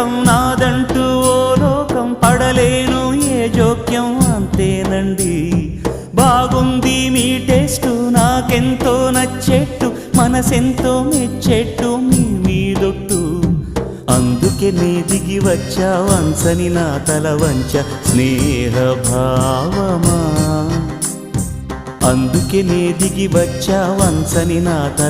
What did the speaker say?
లోకం నాదంటూ ఓ లోకం పడలేను ఏ జోక్యం అంతేనండి. బాగుంది మీ టేస్టు నాకెంతో నచ్చేట్టు మనసెంతో మెచ్చేట్టు మీ మీదొట్టు. అందుకే నే దిగి వచ్చా వంచని నా తల వంచ స్నేహ భావమా. అందుకే నే దిగి వచ్చా వంచని నా తల